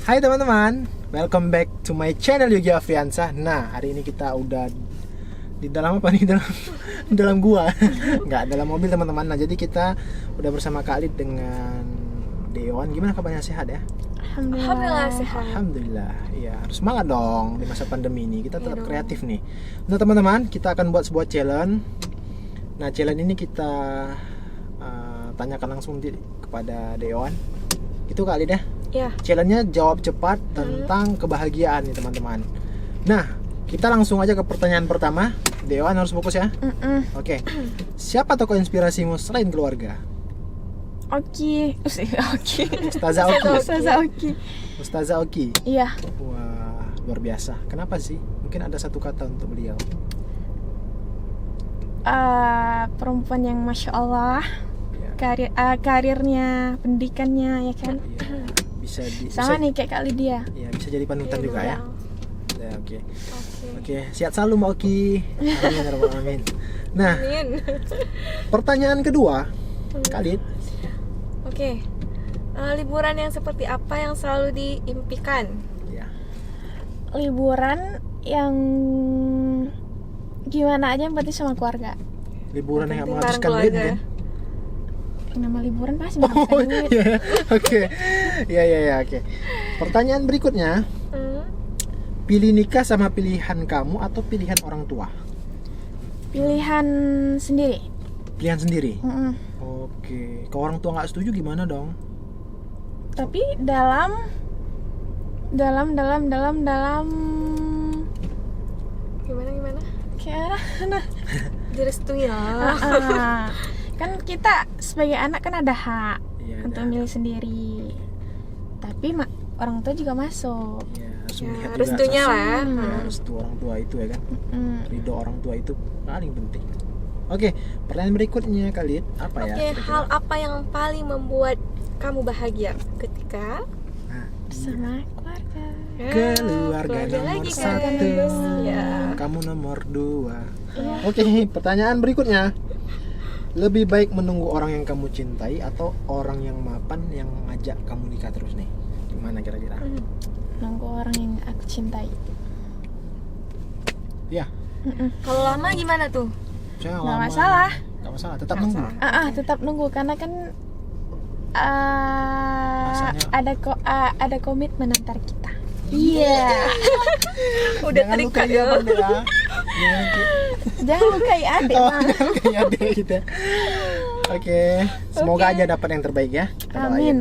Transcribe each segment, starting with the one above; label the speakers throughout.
Speaker 1: Hai teman-teman, welcome back to my channel Yogi Afriansah. Nah, hari ini kita udah di dalam apa nih? Dalam gua. Enggak, dalam mobil teman-teman. Nah, jadi kita udah bersama Kak Lid dengan Dewan. Gimana kabarnya, sehat ya?
Speaker 2: Alhamdulillah sehat.
Speaker 1: Alhamdulillah. Iya, harus semangat dong di masa pandemi ini. Kita tetap kreatif nih. Nah, teman-teman, kita akan buat sebuah challenge. Nah, challenge ini kita tanyakan langsung kepada Dewan. Itu Kak Lid ya?
Speaker 2: Ya.
Speaker 1: Challenge-nya jawab cepat tentang kebahagiaan nih teman-teman. Nah, kita langsung aja ke pertanyaan pertama. Dewan harus fokus ya. Oke. Siapa tokoh inspirasimu selain keluarga?
Speaker 2: Oki.
Speaker 1: Ustazah Oki.
Speaker 2: Ustazah Oki.
Speaker 1: Ustazah Oki.
Speaker 2: Iya.
Speaker 1: Wah, luar biasa. Kenapa sih? Mungkin ada satu kata untuk beliau.
Speaker 2: Perempuan yang masya Allah.
Speaker 1: Ya.
Speaker 2: Karirnya, pendidikannya ya kan.
Speaker 1: Ya,
Speaker 2: Sama nih kayak Kak Lydia.
Speaker 1: Ya, bisa jadi panutan juga ya. Ya, oke.
Speaker 2: Oke.
Speaker 1: Sehat selalu Mbak Oki. Amin ya rabbal alamin. Nah,
Speaker 2: Amin.
Speaker 1: pertanyaan kedua, Kak Lid.
Speaker 2: Oke. Liburan yang seperti apa yang selalu diimpikan?
Speaker 1: Ya.
Speaker 2: Liburan yang gimana aja yang penting sama keluarga.
Speaker 1: Liburan yang
Speaker 2: Penting
Speaker 1: menghabiskan
Speaker 2: bareng
Speaker 1: duit
Speaker 2: keluarga.
Speaker 1: kan?
Speaker 2: Nama liburan pasti
Speaker 1: Oh
Speaker 2: menghabiskan duit.
Speaker 1: iya, oke. Ya, oke. Pertanyaan berikutnya, pilih nikah sama pilihan kamu atau pilihan orang tua?
Speaker 2: Pilihan sendiri.
Speaker 1: Pilihan sendiri.
Speaker 2: Mm-mm.
Speaker 1: Oke. Kalau orang tua nggak setuju gimana dong?
Speaker 2: Tapi dalam gimana kayak direstui lah. Kan kita sebagai anak kan ada hak untuk milih sendiri, tapi orang tua juga masuk.
Speaker 1: Ya, harus melihat juga
Speaker 2: restunya lah.
Speaker 1: Restu orang tua itu ya kan. Ridho orang tua itu paling penting. Oke, pertanyaan berikutnya Khalid, apa ya?
Speaker 2: Oke, hal apa yang paling membuat kamu bahagia ketika bersama keluarga?
Speaker 1: Keluarga nomor
Speaker 2: lagi,
Speaker 1: 1,
Speaker 2: kan? Ya.
Speaker 1: kamu nomor 2.
Speaker 2: Ya.
Speaker 1: Oke, pertanyaan berikutnya. Lebih baik menunggu orang yang kamu cintai atau orang yang mapan yang ngajak kamu nikah terus nih? Gimana kira-kira?
Speaker 2: Nunggu orang yang aku cintai.
Speaker 1: Ya.
Speaker 2: Kalau lama gimana tuh?
Speaker 1: Nggak
Speaker 2: masalah.
Speaker 1: Nggak masalah, tetap nunggu.
Speaker 2: Tetap nunggu karena kan
Speaker 1: Rasanya-
Speaker 2: ada komitmen antar kita. Iya. Udah
Speaker 1: Jangan
Speaker 2: terikat
Speaker 1: lukai ya,
Speaker 2: ya.
Speaker 1: Bang, ya.
Speaker 2: Jangan lukai adik, Bang.
Speaker 1: Jangan adik kita. Oke, semoga aja dapat yang terbaik ya. Kita doain.
Speaker 2: Amin.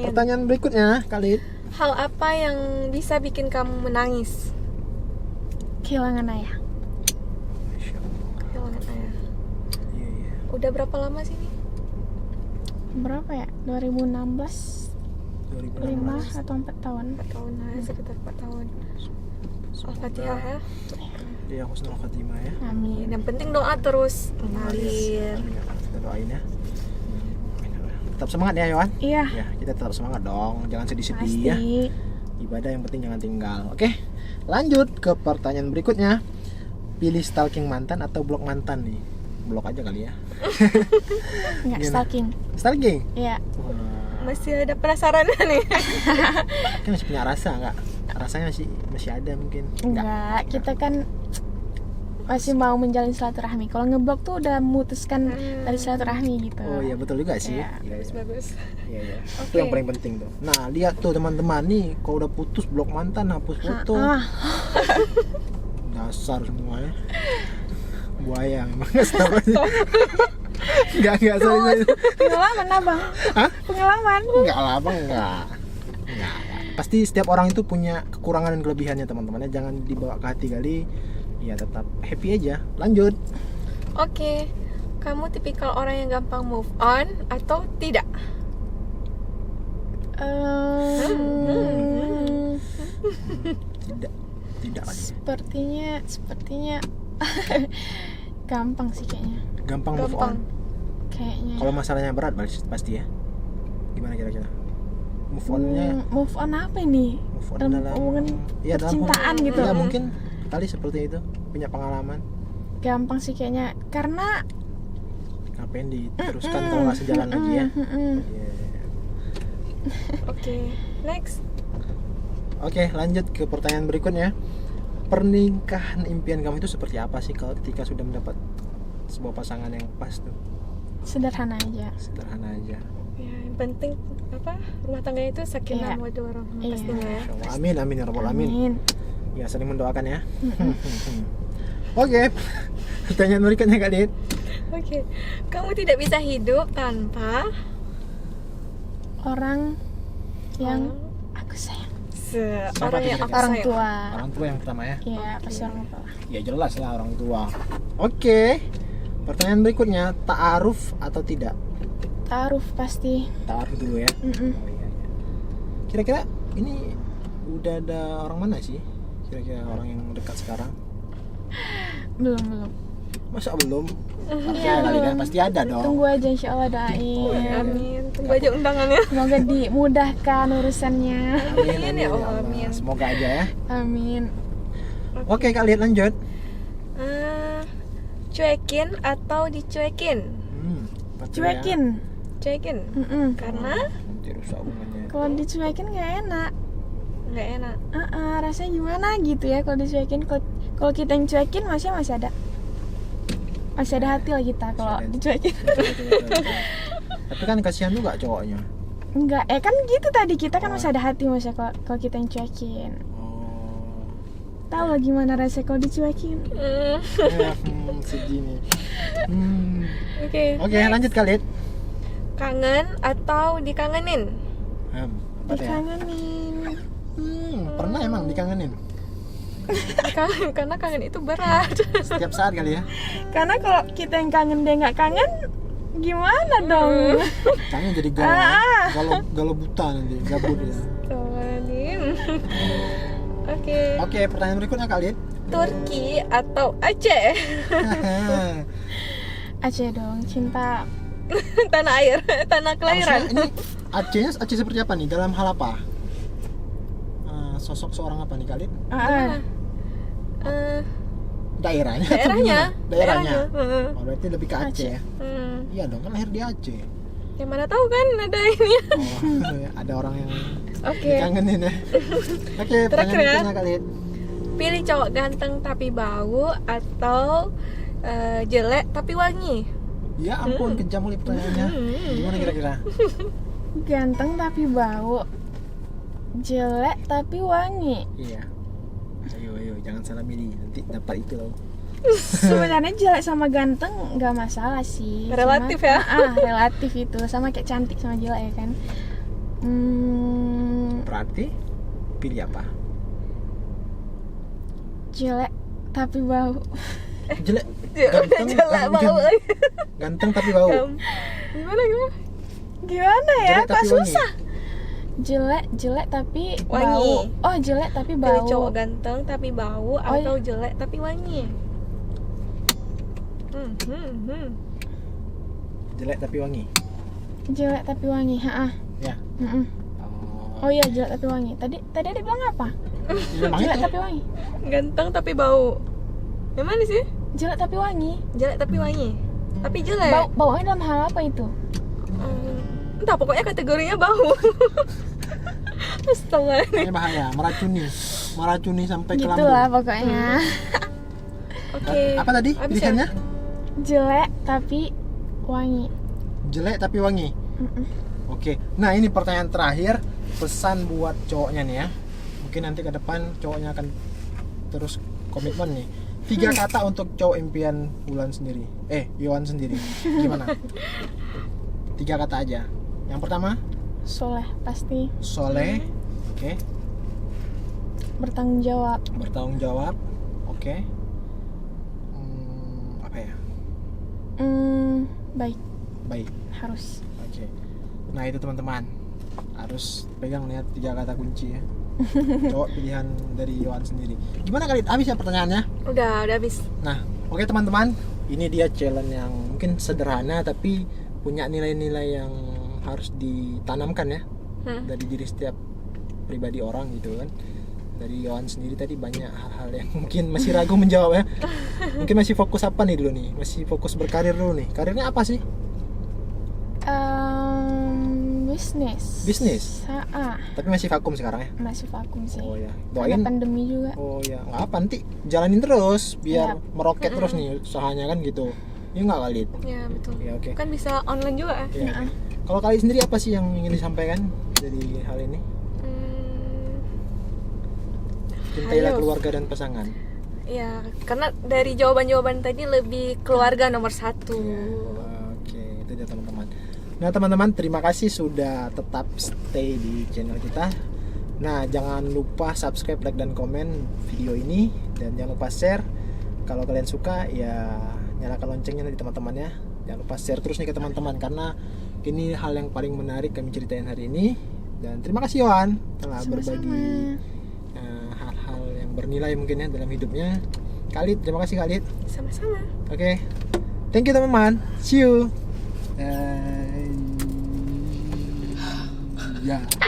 Speaker 1: Pertanyaan berikutnya, Khalid.
Speaker 2: Hal apa yang bisa bikin kamu menangis? Kehilangan ayah.
Speaker 1: Masya Allah.
Speaker 2: Kehilangan ayah.
Speaker 1: Iya.
Speaker 2: Udah berapa lama sih ini? Berapa ya? 2016 5 atau 4 tahun? 4 tahun lah, sekitar 4 tahun. Al-Fatihah ya.
Speaker 1: Dia husnul khatimah ya.
Speaker 2: Amin. Yang penting doa terus mengalir.
Speaker 1: Kita doain ya. Tetap semangat ya, Yohan.
Speaker 2: Iya.
Speaker 1: Ya, kita tetap semangat dong. Jangan sedih-sedih
Speaker 2: Pasti.
Speaker 1: ya. Ibadah yang penting jangan tinggal. Oke. Lanjut ke pertanyaan berikutnya. Pilih stalking mantan atau blok mantan nih? Blok aja kali ya.
Speaker 2: Enggak
Speaker 1: Gimana?
Speaker 2: stalking.
Speaker 1: Stalking?
Speaker 2: Iya.
Speaker 1: Wah,
Speaker 2: Masih ada penasaran nih.
Speaker 1: kan masih punya rasa nggak? Rasanya masih ada mungkin.
Speaker 2: Enggak, kita kan masih mau menjalin silaturahmi. Kalau ngeblok tuh udah memutuskan dari silaturahmi gitu.
Speaker 1: Oh iya betul juga sih.
Speaker 2: Iya, bagus.
Speaker 1: Iya. Itu
Speaker 2: Oke.
Speaker 1: yang paling penting tuh. Nah, lihat tuh teman-teman nih, kalau udah putus blok mantan, hapus foto. Dasar semuanya. Buaya memang Enggak sorry.
Speaker 2: Pengalaman abang.
Speaker 1: Hah?
Speaker 2: Pengalaman.
Speaker 1: Enggak lah, Bang, enggak. Pasti setiap orang itu punya kekurangan dan kelebihannya teman-teman ya. Jangan dibawa ke hati kali. Ya tetap happy aja. Lanjut.
Speaker 2: Oke. Kamu tipikal orang yang gampang move on atau tidak?
Speaker 1: Tidak lagi.
Speaker 2: Sepertinya gampang sih kayaknya.
Speaker 1: Gampang move on.
Speaker 2: Kayaknya.
Speaker 1: Kalau masalahnya berat pasti ya. Gimana kira-kira? Move on-nya
Speaker 2: Move on apa ini?
Speaker 1: move on
Speaker 2: Dalam hubungan percintaan gitu.
Speaker 1: Ya mungkin kali seperti itu, punya pengalaman.
Speaker 2: Gampang sih kayaknya karena
Speaker 1: Ngapain diteruskan kalau nggak sejalan lagi ya?
Speaker 2: Oke, next.
Speaker 1: Oke, lanjut ke pertanyaan berikutnya. Pernikahan impian kamu itu seperti apa sih kalau ketika sudah mendapat sebuah pasangan yang pas tuh?
Speaker 2: Sederhana aja.
Speaker 1: Sederhana aja.
Speaker 3: Ya, yang penting apa? Rumah tangga itu sakinah
Speaker 2: Iya.
Speaker 3: mawaddah warahmah
Speaker 2: Iya.
Speaker 3: pastinya ya.
Speaker 1: Masya Allah. Amin, amin ya rabbal alamin.
Speaker 2: Amin.
Speaker 1: Ya, saling mendoakan ya. Oke, pertanyaan berikutnya Kak Dit.
Speaker 3: Oke. Kamu tidak bisa hidup tanpa
Speaker 2: Orang yang aku sayang.
Speaker 3: orang
Speaker 1: tuh
Speaker 3: yang
Speaker 1: kira-kira?
Speaker 3: aku
Speaker 2: Orang
Speaker 3: sayang.
Speaker 2: tua.
Speaker 1: Orang tua yang pertama ya.
Speaker 2: Iya, pasti orang tua.
Speaker 1: Ya jelas lah orang tua. Oke. Pertanyaan berikutnya, ta'aruf atau tidak?
Speaker 2: Taruh pasti.
Speaker 1: Ta'aruf dulu ya.
Speaker 2: Mm-mm.
Speaker 1: Oh, iya, iya. Kira-kira ini udah ada orang mana sih? Kira-kira orang yang dekat sekarang?
Speaker 2: Belum.
Speaker 1: Masa belum? Percaya kali kan? Pasti ada dong.
Speaker 2: Tunggu aja insya Allah doain.
Speaker 1: Oh, iya.
Speaker 3: Amin. Tunggu aja undangannya.
Speaker 2: Semoga dimudahkan urusannya.
Speaker 3: Amin, ya Allah, amin.
Speaker 1: Semoga aja ya.
Speaker 2: Amin.
Speaker 1: Oke, Kak Lihat lanjut.
Speaker 3: Cuekin atau dicuekin?
Speaker 1: Apa tuh
Speaker 2: Cuekin.
Speaker 3: Cuekin.
Speaker 2: Mm-mm.
Speaker 3: Karena
Speaker 1: Ya? Nanti rusak hubungannya.
Speaker 2: Kalau dicuekin nggak enak.
Speaker 3: nggak enak.
Speaker 2: Rasanya gimana gitu ya kalau dicuekin. Kalau kita yang cuekin masih ada hati lah kita kalau
Speaker 1: Masih ada.
Speaker 2: dicuekin.
Speaker 1: Betul. Tapi kan kasihan juga cowoknya.
Speaker 2: Enggak, kan gitu tadi kita kan masih ada hati masa kalau kita yang cuekin.
Speaker 1: Oh.
Speaker 2: Tahu lah gimana rasanya kalau dicuekin.
Speaker 1: Sedih nih.
Speaker 3: Oke.
Speaker 1: Oke, lanjut Kak Lihat.
Speaker 3: Kangen atau dikangenin?
Speaker 1: Apa tuh ya?
Speaker 2: Dikangenin.
Speaker 1: Pernah emang dikangenin?
Speaker 3: Karena kangen itu berat.
Speaker 1: Setiap saat kali ya.
Speaker 2: Karena kalau kita yang kangen dia nggak kangen, gimana dong?
Speaker 1: Kangen jadi galau buta nanti, gabut ya.
Speaker 3: Tolongin. Oke.
Speaker 1: Oke, pertanyaan berikutnya Kak Lihat.
Speaker 3: Turki atau Aceh?
Speaker 2: Aceh dong, cinta.
Speaker 3: Tanah air, tanah kelahiran.
Speaker 1: Maksudnya ini Aceh seperti apa nih? Dalam hal apa? Sosok seorang apa nih Kak Lihat? Daerahnya? atau
Speaker 3: Daerahnya.
Speaker 1: gimana? Daerahnya.
Speaker 3: Heeh.
Speaker 1: Oh, berarti lebih ke Aceh ya?
Speaker 3: Hmm.
Speaker 1: Iya dong, kan lahir di Aceh.
Speaker 3: Ya mana tahu kan ada ini.
Speaker 1: Oh, ada orang yang
Speaker 3: Oke.
Speaker 1: dikangenin ya. Oke, pertanyaan
Speaker 3: Terakhir ya.
Speaker 1: berikutnya Kak Lihat.
Speaker 3: Pilih cowok ganteng tapi bau atau jelek tapi wangi?
Speaker 1: Ya ampun, kejam kali pertanyaannya. Gimana kira-kira?
Speaker 2: Ganteng tapi bau, jelek tapi wangi.
Speaker 1: Iya. Ayo, jangan salah milih. Nanti dapat itu loh.
Speaker 2: Sebenarnya jelek sama ganteng nggak masalah sih.
Speaker 3: Relatif
Speaker 2: Cuma,
Speaker 3: ya?
Speaker 2: relatif itu sama kayak cantik sama jelek ya kan.
Speaker 1: Berarti pilih apa?
Speaker 2: Jelek tapi bau.
Speaker 1: Jelek, ganteng,
Speaker 3: Jelek bau.
Speaker 1: ganteng tapi bau.
Speaker 3: Gimana?
Speaker 2: Gimana ya?
Speaker 1: Jelek
Speaker 2: Kok
Speaker 1: tapi
Speaker 2: susah? Jelek tapi
Speaker 3: Wangi.
Speaker 2: bau. Oh, jelek tapi
Speaker 3: Pilih
Speaker 2: bau.
Speaker 3: cowok ganteng tapi bau atau jelek tapi wangi?
Speaker 1: Jelek tapi wangi.
Speaker 2: Jelek tapi wangi.
Speaker 1: Ya.
Speaker 2: Oh iya, jelek tapi wangi. Tadi ada bilang apa?
Speaker 1: Memang
Speaker 2: Jelek
Speaker 1: itu.
Speaker 2: tapi wangi.
Speaker 3: Ganteng tapi bau. Yang mana sih?
Speaker 2: Jelek tapi wangi.
Speaker 3: Jelek tapi wangi. Tapi jelek.
Speaker 2: Baunya dalam hal apa itu?
Speaker 3: Entah, pokoknya kategorinya bau. Astaga.
Speaker 1: Ini bahaya, meracuni sampai ke lambung.
Speaker 2: Gitulah pokoknya.
Speaker 3: Oke.
Speaker 1: Apa tadi
Speaker 3: Habis ya?
Speaker 1: pilihannya?
Speaker 2: Jelek tapi wangi.
Speaker 1: Jelek tapi wangi. Oke. Nah, ini pertanyaan terakhir, pesan buat cowoknya nih ya. Mungkin nanti ke depan cowoknya akan terus komitmen nih. 3 kata untuk cowok impian Wulan sendiri. Yohan sendiri. Gimana? 3 kata aja. Yang pertama,
Speaker 2: Soleh pasti.
Speaker 1: soleh. Oke.
Speaker 2: Bertanggung jawab.
Speaker 1: Bertanggung jawab. Oke. Apa ya?
Speaker 2: Baik.
Speaker 1: Baik.
Speaker 2: Harus.
Speaker 1: Oke. Nah, itu teman-teman. Harus pegang lihat 3 kata kunci ya. Cowok pilihan dari Yohan sendiri. Gimana kali? Habis ya pertanyaannya?
Speaker 3: Udah habis.
Speaker 1: Nah, oke teman-teman. Ini dia challenge yang mungkin sederhana tapi punya nilai-nilai yang harus ditanamkan ya dari diri setiap pribadi orang gitu kan. Dari Yohan sendiri tadi banyak hal-hal yang mungkin masih ragu menjawab ya. Mungkin masih fokus apa nih dulu nih? Masih fokus berkarir dulu nih. Karirnya apa sih?
Speaker 2: bisnis.
Speaker 1: Tapi masih vakum sekarang ya?
Speaker 2: Masih vakum sih.
Speaker 1: Oh ya,
Speaker 2: Ada
Speaker 1: doain.
Speaker 2: pandemi juga.
Speaker 1: Oh ya, nggak apa, nanti jalanin terus biar
Speaker 2: Iya.
Speaker 1: meroket terus nih usahanya kan gitu. Ya nggak kali?
Speaker 3: Ya betul.
Speaker 1: Ya oke.
Speaker 3: Kan bisa online juga.
Speaker 1: Ya,
Speaker 2: Nah.
Speaker 1: oke. Kalau kalian sendiri apa sih yang ingin disampaikan dari hal ini? Cintailah
Speaker 3: Ayo.
Speaker 1: keluarga dan pasangan.
Speaker 3: Ya, karena dari jawaban-jawaban tadi lebih keluarga nomor satu.
Speaker 1: Oke, itu dia teman-teman. Nah teman-teman, terima kasih sudah tetap stay di channel kita. Nah jangan lupa subscribe, like, dan komen video ini. Dan jangan lupa share. Kalau kalian suka ya nyalakan loncengnya nanti teman-teman ya. Jangan lupa share terus nih ke teman-teman, karena ini hal yang paling menarik kami ceritain hari ini. Dan terima kasih Yohan telah berbagi hal-hal yang bernilai mungkin ya dalam hidupnya. Khalid, terima kasih Khalid.
Speaker 3: Sama-sama.
Speaker 1: Oke, thank you teman-teman. See you. Ya.